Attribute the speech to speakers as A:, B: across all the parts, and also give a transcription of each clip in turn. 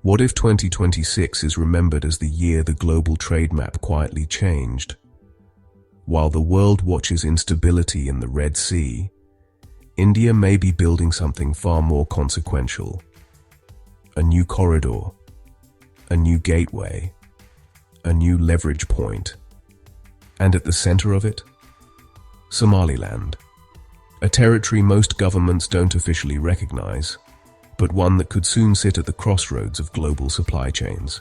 A: What if 2026 is remembered as the year the global trade map quietly changed? While the world watches instability in the Red Sea, India may be building something far more consequential. A new corridor, a new gateway, a new leverage point. And at the center of it, Somaliland, a territory most governments don't officially recognize, but one that could soon sit at the crossroads of global supply chains.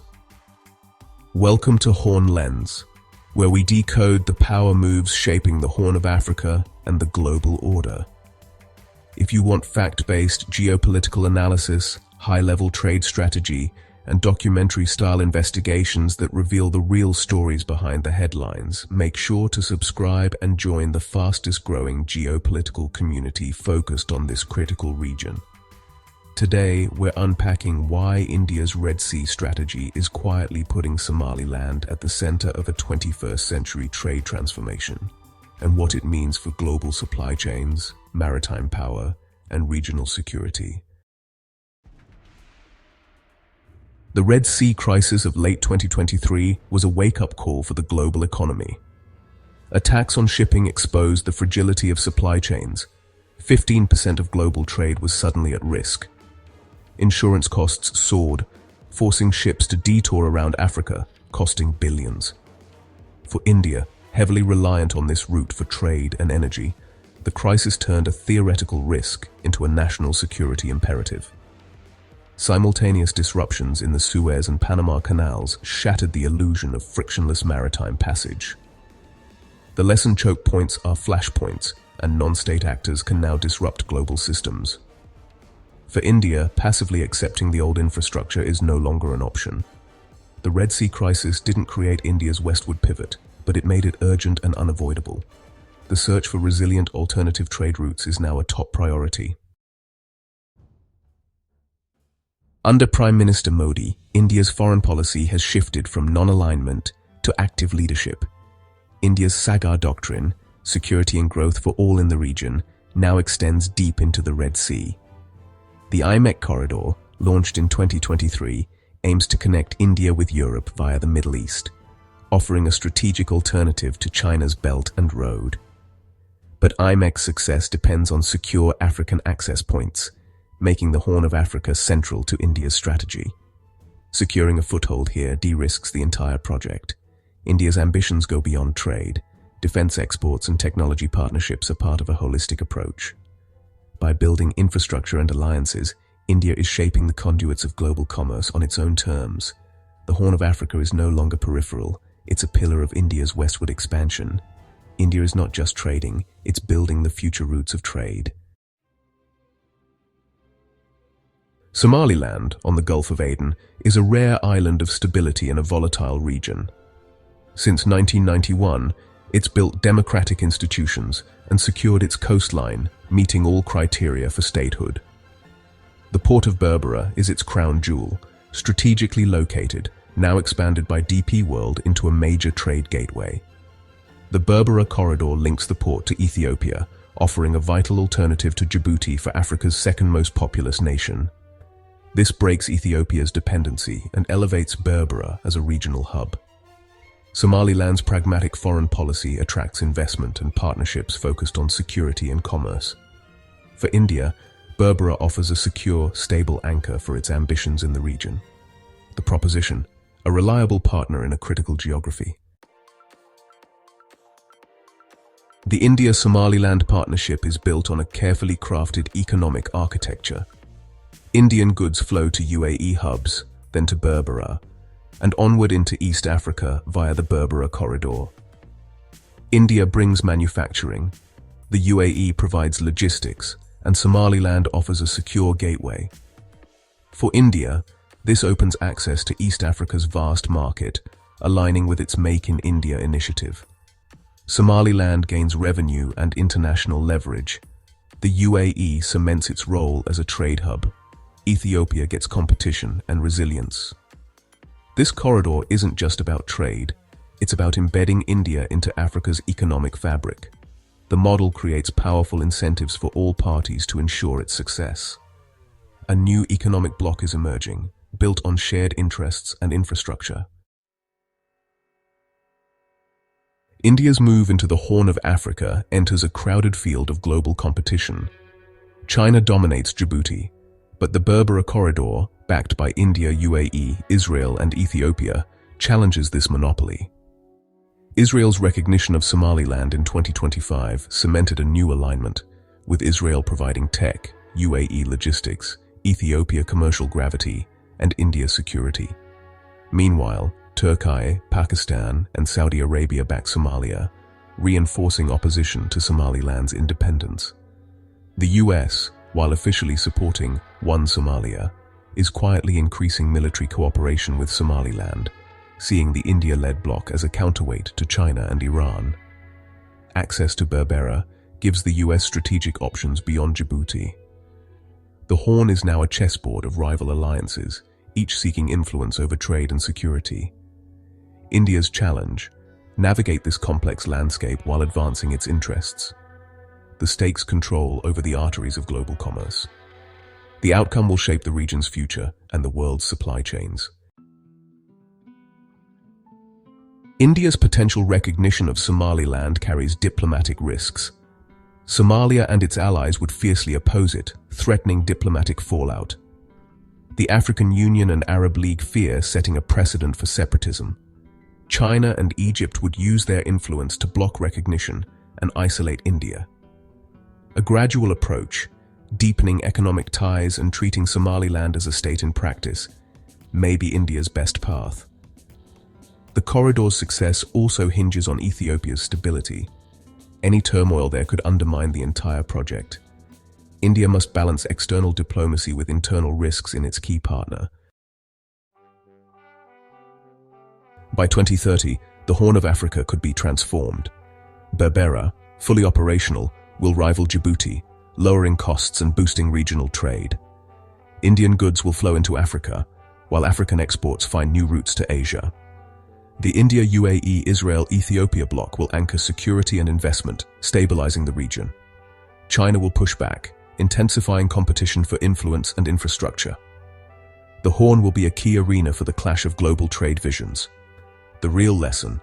A: Welcome to Horn Lens, where we decode the power moves shaping the Horn of Africa and the global order. If you want fact-based geopolitical analysis, high-level trade strategy, and documentary-style investigations that reveal the real stories behind the headlines, make sure to subscribe and join the fastest-growing geopolitical community focused on this critical region. Today, we're unpacking why India's Red Sea strategy is quietly putting Somaliland at the center of a 21st century trade transformation, and what it means for global supply chains, maritime power, and regional security. The Red Sea crisis of late 2023 was a wake-up call for the global economy. Attacks on shipping exposed the fragility of supply chains. 15% of global trade was suddenly at risk. Insurance costs soared, forcing ships to detour around Africa, costing billions. For India, heavily reliant on this route for trade and energy, the crisis turned a theoretical risk into a national security imperative. Simultaneous disruptions in the Suez and Panama canals shattered the illusion of frictionless maritime passage. The lesson choke points are flashpoints, and non-state actors can now disrupt global systems. For India, passively accepting the old infrastructure is no longer an option. The Red Sea crisis didn't create India's westward pivot, but it made it urgent and unavoidable. The search for resilient alternative trade routes is now a top priority. Under Prime Minister Modi, India's foreign policy has shifted from non-alignment to active leadership. India's SAGAR doctrine, security and growth for all in the region, now extends deep into the Red Sea. The IMEC corridor, launched in 2023, aims to connect India with Europe via the Middle East, offering a strategic alternative to China's Belt and Road. But IMEC's success depends on secure African access points, making the Horn of Africa central to India's strategy. Securing a foothold here de-risks the entire project. India's ambitions go beyond trade. Defense exports and technology partnerships are part of a holistic approach. By building infrastructure and alliances, India is shaping the conduits of global commerce on its own terms. The Horn of Africa is no longer peripheral, it's a pillar of India's westward expansion. India is not just trading, it's building the future routes of trade. Somaliland, on the Gulf of Aden, is a rare island of stability in a volatile region. Since 1991, it's built democratic institutions and secured its coastline, meeting all criteria for statehood. The port of Berbera is its crown jewel, strategically located, now expanded by DP World into a major trade gateway. The Berbera corridor links the port to Ethiopia, offering a vital alternative to Djibouti for Africa's second most populous nation. This breaks Ethiopia's dependency and elevates Berbera as a regional hub. Somaliland's pragmatic foreign policy attracts investment and partnerships focused on security and commerce. For India, Berbera offers a secure, stable anchor for its ambitions in the region. The proposition: a reliable partner in a critical geography. The India-Somaliland partnership is built on a carefully crafted economic architecture. Indian goods flow to UAE hubs, then to Berbera, and onward into East Africa via the Berbera corridor. India brings manufacturing, the UAE provides logistics, and Somaliland offers a secure gateway. For India, this opens access to East Africa's vast market, aligning with its Make in India initiative. Somaliland gains revenue and international leverage. The UAE cements its role as a trade hub. Ethiopia gets competition and resilience. This corridor isn't just about trade, it's about embedding India into Africa's economic fabric. The model creates powerful incentives for all parties to ensure its success. A new economic bloc is emerging, built on shared interests and infrastructure. India's move into the Horn of Africa enters a crowded field of global competition. China dominates Djibouti, but the Berbera Corridor, backed by India, UAE, Israel, and Ethiopia, challenges this monopoly. Israel's recognition of Somaliland in 2025 cemented a new alignment, with Israel providing tech, UAE logistics, Ethiopia commercial gravity, and India security. Meanwhile, Turkey, Pakistan, and Saudi Arabia back Somalia, reinforcing opposition to Somaliland's independence. The US, while officially supporting One Somalia, is quietly increasing military cooperation with Somaliland, seeing the India-led bloc as a counterweight to China and Iran. Access to Berbera gives the US strategic options beyond Djibouti. The Horn is now a chessboard of rival alliances, each seeking influence over trade and security. India's challenge: navigate this complex landscape while advancing its interests. The stakes control over the arteries of global commerce. The outcome will shape the region's future and the world's supply chains. India's potential recognition of Somaliland carries diplomatic risks. Somalia and its allies would fiercely oppose it, threatening diplomatic fallout. The African Union and Arab League fear setting a precedent for separatism. China and Egypt would use their influence to block recognition and isolate India. A gradual approach, deepening economic ties and treating Somaliland as a state in practice, may be India's best path. The corridor's success also hinges on Ethiopia's stability. Any turmoil there could undermine the entire project. India must balance external diplomacy with internal risks in its key partner. By 2030, the Horn of Africa could be transformed. Berbera, fully operational, will rival Djibouti, lowering costs and boosting regional trade. Indian goods will flow into Africa, while African exports find new routes to Asia. The India, UAE, Israel, Ethiopia bloc will anchor security and investment, stabilizing the region. China will push back, intensifying competition for influence and infrastructure. The Horn will be a key arena for the clash of global trade visions. The real lesson: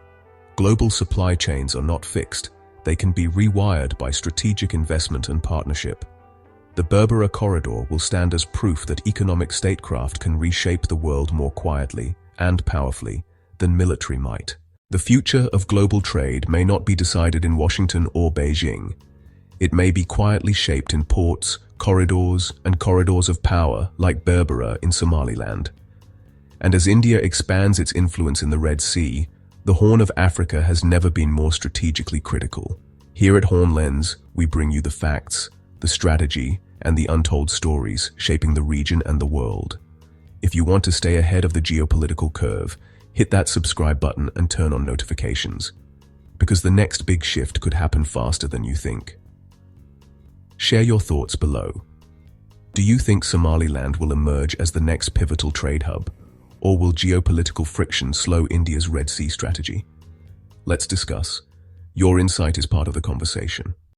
A: global supply chains are not fixed, they can be rewired by strategic investment and partnership. The Berbera Corridor will stand as proof that economic statecraft can reshape the world more quietly and powerfully than military might. The future of global trade may not be decided in Washington or Beijing. It may be quietly shaped in ports, corridors, and corridors of power like Berbera in Somaliland. And as India expands its influence in the Red Sea, the Horn of Africa has never been more strategically critical. Here at Horn Lens, we bring you the facts, the strategy, and the untold stories shaping the region and the world. If you want to stay ahead of the geopolitical curve, hit that subscribe button and turn on notifications, because the next big shift could happen faster than you think. Share your thoughts below. Do you think Somaliland will emerge as the next pivotal trade hub? Or will geopolitical friction slow India's Red Sea strategy? Let's discuss. Your insight is part of the conversation.